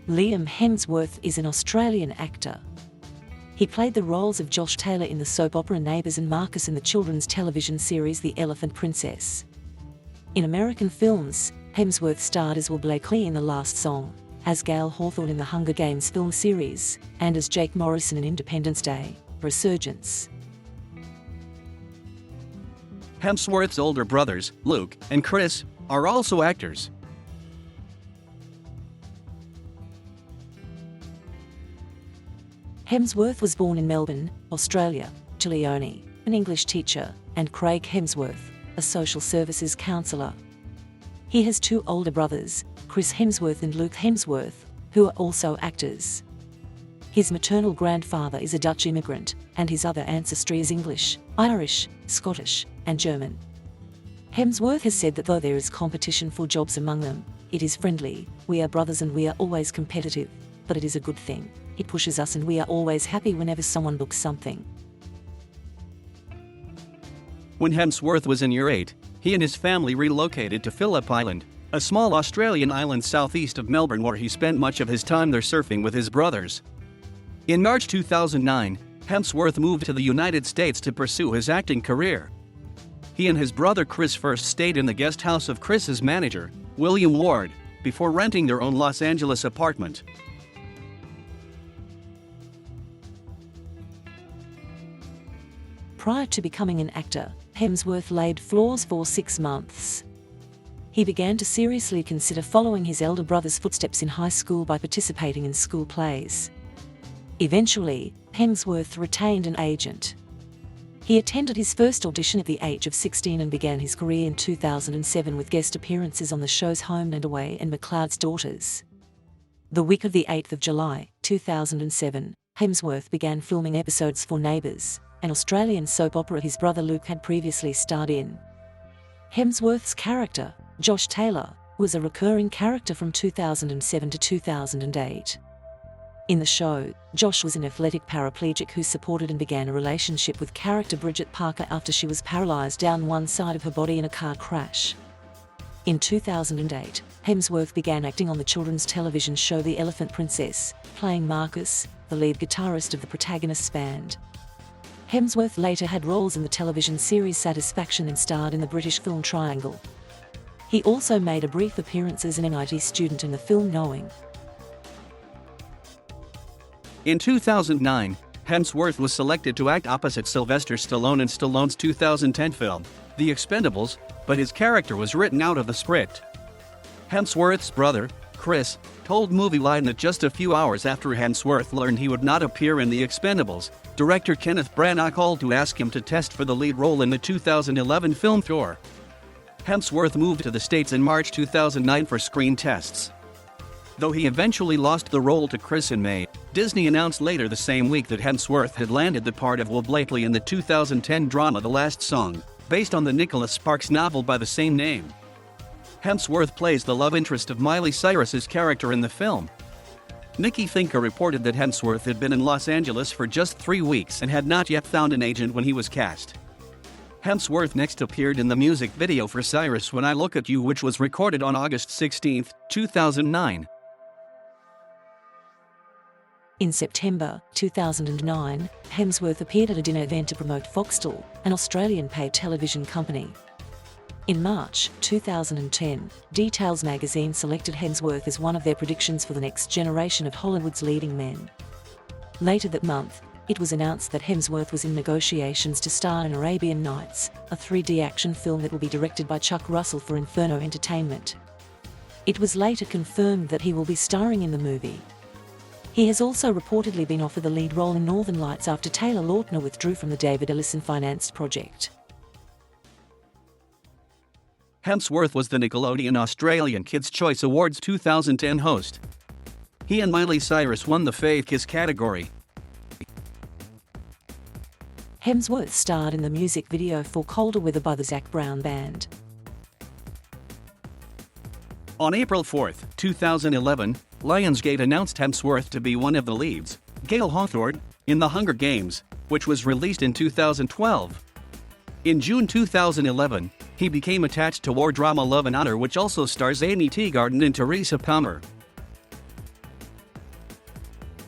Liam Hemsworth is an Australian actor. He played the roles of Josh Taylor in the soap opera Neighbours and Marcus in the children's television series The Elephant Princess. In American films, Hemsworth starred as Will Blakely in The Last Song, as Gale Hawthorne in the Hunger Games film series, and as Jake Morrison in Independence Day: Resurgence. Hemsworth's older brothers, Luke and Chris, are also actors. Hemsworth was born in Melbourne, Australia, to Leonie, an English teacher, and Craig Hemsworth, a social services counsellor. He has two older brothers, Chris Hemsworth and Luke Hemsworth, who are also actors. His maternal grandfather is a Dutch immigrant, and his other ancestry is English, Irish, Scottish, and German. Hemsworth has said that though there is competition for jobs among them, it is friendly. "We are brothers and we are always competitive, but it is a good thing. It pushes us and we are always happy whenever someone books something." When Hemsworth was in year 8, he and his family relocated to Phillip Island, a small Australian island southeast of Melbourne where he spent much of his time there surfing with his brothers. In March 2009, Hemsworth moved to the United States to pursue his acting career. He and his brother Chris first stayed in the guest house of Chris's manager, William Ward, before renting their own Los Angeles apartment. Prior to becoming an actor, Hemsworth laid floors for 6 months. He began to seriously consider following his elder brother's footsteps in high school by participating in school plays. Eventually, Hemsworth retained an agent. He attended his first audition at the age of 16 and began his career in 2007 with guest appearances on the shows Home and Away and McCloud's Daughters. The week of the 8th of July, 2007, Hemsworth began filming episodes for Neighbours, an Australian soap opera his brother Luke had previously starred in. Hemsworth's character, Josh Taylor, was a recurring character from 2007 to 2008. In the show, Josh was an athletic paraplegic who supported and began a relationship with character Bridget Parker after she was paralysed down one side of her body in a car crash. In 2008, Hemsworth began acting on the children's television show The Elephant Princess, playing Marcus, the lead guitarist of the protagonist's band. Hemsworth later had roles in the television series Satisfaction and starred in the British film Triangle. He also made a brief appearance as an MIT student in the film Knowing. In 2009, Hemsworth was selected to act opposite Sylvester Stallone in Stallone's 2010 film, The Expendables, but his character was written out of the script. Hemsworth's brother, Chris, told Movie Line that just a few hours after Hemsworth learned he would not appear in The Expendables, director Kenneth Branagh called to ask him to test for the lead role in the 2011 film Thor. Hemsworth moved to the States in March 2009 for screen tests. Though he eventually lost the role to Chris in May, Disney announced later the same week that Hemsworth had landed the part of Will Blakely in the 2010 drama The Last Song, based on the Nicholas Sparks novel by the same name. Hemsworth plays the love interest of Miley Cyrus's character in the film. Nikki Finker reported that Hemsworth had been in Los Angeles for just 3 weeks and had not yet found an agent when he was cast. Hemsworth next appeared in the music video for Cyrus When I Look at You, which was recorded on August 16, 2009. In September 2009, Hemsworth appeared at a dinner event to promote Foxtel, an Australian paid television company. In March 2010, Details magazine selected Hemsworth as one of their predictions for the next generation of Hollywood's leading men. Later that month, it was announced that Hemsworth was in negotiations to star in Arabian Nights, a 3D action film that will be directed by Chuck Russell for Inferno Entertainment. It was later confirmed that he will be starring in the movie. He has also reportedly been offered the lead role in Northern Lights after Taylor Lautner withdrew from the David Ellison-financed project. Hemsworth was the Nickelodeon Australian Kids' Choice Awards 2010 host. He and Miley Cyrus won the Fave Kiss category. Hemsworth starred in the music video for Colder Weather by the Zac Brown Band. On April 4, 2011, Lionsgate announced Hemsworth to be one of the leads, Gale Hawthorne, in The Hunger Games, which was released in 2012. In June 2011, he became attached to war drama Love and Honor, which also stars Amy Teagarden and Teresa Palmer.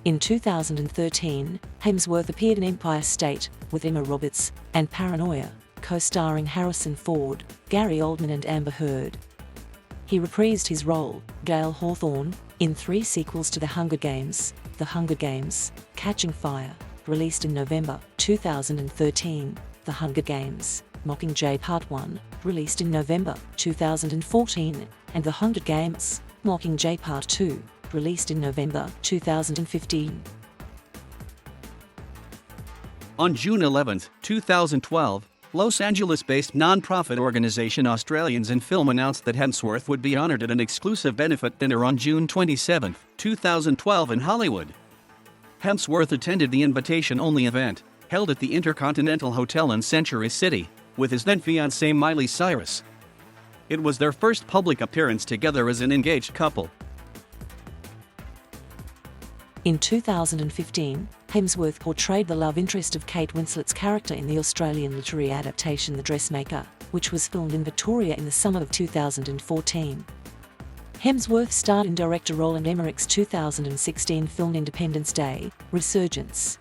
In 2013, Hemsworth appeared in Empire State with Emma Roberts and Paranoia, co-starring Harrison Ford, Gary Oldman and Amber Heard. He reprised his role, Gale Hawthorne, in 3 sequels to The Hunger Games: Catching Fire, released in November 2013, The Hunger Games: Mockingjay Part 1, released in November 2014, and The Hunger Games: Mockingjay Part 2, released in November 2015. On June 11, 2012, Los Angeles-based non-profit organization Australians in Film announced that Hemsworth would be honored at an exclusive benefit dinner on June 27, 2012 in Hollywood. Hemsworth attended the invitation-only event, held at the Intercontinental Hotel in Century City, with his then-fiancée Miley Cyrus. It was their first public appearance together as an engaged couple. In 2015, Hemsworth portrayed the love interest of Kate Winslet's character in the Australian literary adaptation The Dressmaker, which was filmed in Victoria in the summer of 2014. Hemsworth starred in director Roland Emmerich's 2016 film Independence Day: Resurgence.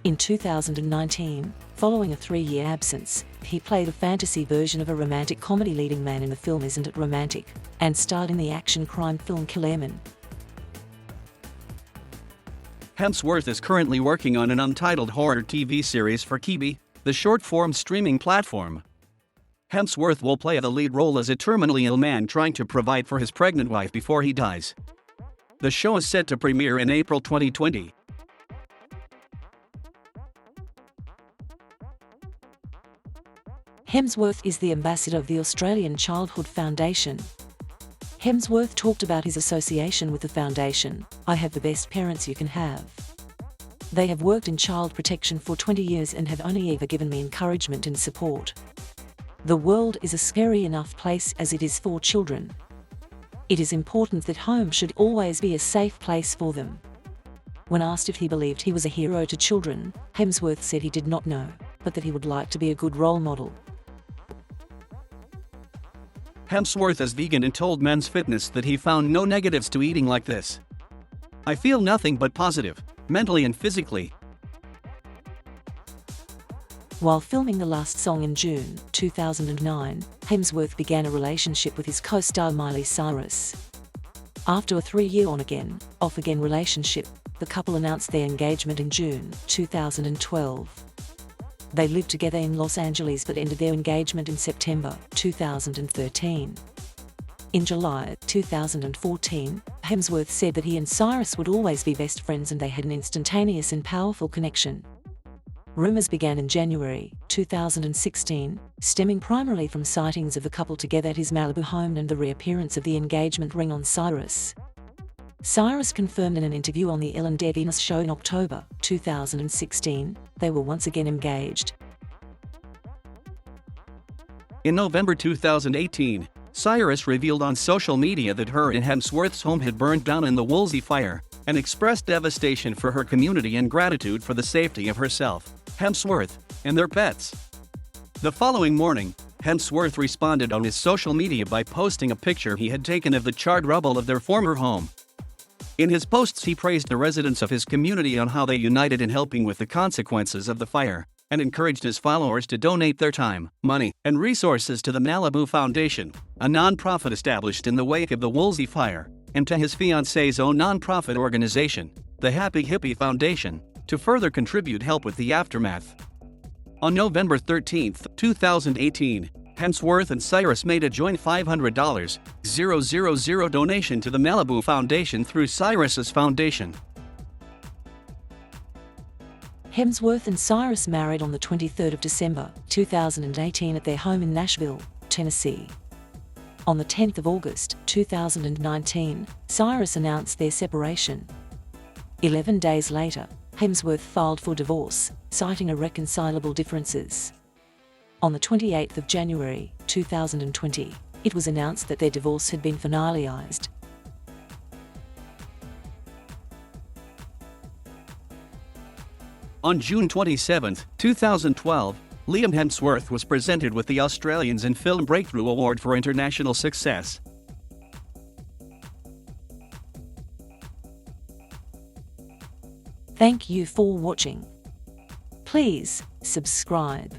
In 2019, following a 3-year absence, he played a fantasy version of a romantic comedy leading man in the film Isn't It Romantic, and starred in the action crime film Killerman. Hemsworth is currently working on an untitled horror TV series for Quibi, the short-form streaming platform. Hemsworth will play the lead role as a terminally ill man trying to provide for his pregnant wife before he dies. The show is set to premiere in April 2020. Hemsworth is the ambassador of the Australian Childhood Foundation. Hemsworth talked about his association with the foundation. "I have the best parents you can have. They have worked in child protection for 20 years and have only ever given me encouragement and support. The world is a scary enough place as it is for children. It is important that home should always be a safe place for them." When asked if he believed he was a hero to children, Hemsworth said he did not know, but that he would like to be a good role model. Hemsworth is vegan and told Men's Fitness that he found no negatives to eating like this. "I feel nothing but positive, mentally and physically." While filming The Last Song in June 2009, Hemsworth began a relationship with his co-star Miley Cyrus. After a 3-year on-again, off-again relationship, the couple announced their engagement in June 2012. They lived together in Los Angeles but ended their engagement in September 2013. In July 2014, Hemsworth said that he and Cyrus would always be best friends and they had an instantaneous and powerful connection. Rumors began in January 2016, stemming primarily from sightings of the couple together at his Malibu home and the reappearance of the engagement ring on Cyrus. Cyrus confirmed in an interview on the Ellen DeGeneres show in October 2016 they were once again engaged. In November 2018, Cyrus revealed on social media that her and Hemsworth's home had burned down in the Woolsey fire, and expressed devastation for her community and gratitude for the safety of herself, Hemsworth, and their pets. The following morning, Hemsworth responded on his social media by posting a picture he had taken of the charred rubble of their former home. In his posts he praised the residents of his community on how they united in helping with the consequences of the fire, and encouraged his followers to donate their time, money, and resources to the Malibu Foundation, a non-profit established in the wake of the Woolsey fire, and to his fiancée's own non-profit organization, the Happy Hippie Foundation, to further contribute help with the aftermath. On November 13, 2018, Hemsworth and Cyrus made a joint $500,000 donation to the Malibu Foundation through Cyrus's foundation. Hemsworth and Cyrus married on the 23rd of December 2018 at their home in Nashville, Tennessee. On the 10th of August 2019, Cyrus announced their separation. 11 days later, Hemsworth filed for divorce, citing irreconcilable differences. On the 28th of January 2020, it was announced that their divorce had been finalized. On June 27, 2012, Liam Hemsworth was presented with the Australians in Film Breakthrough Award for International Success. Thank you for watching. Please subscribe.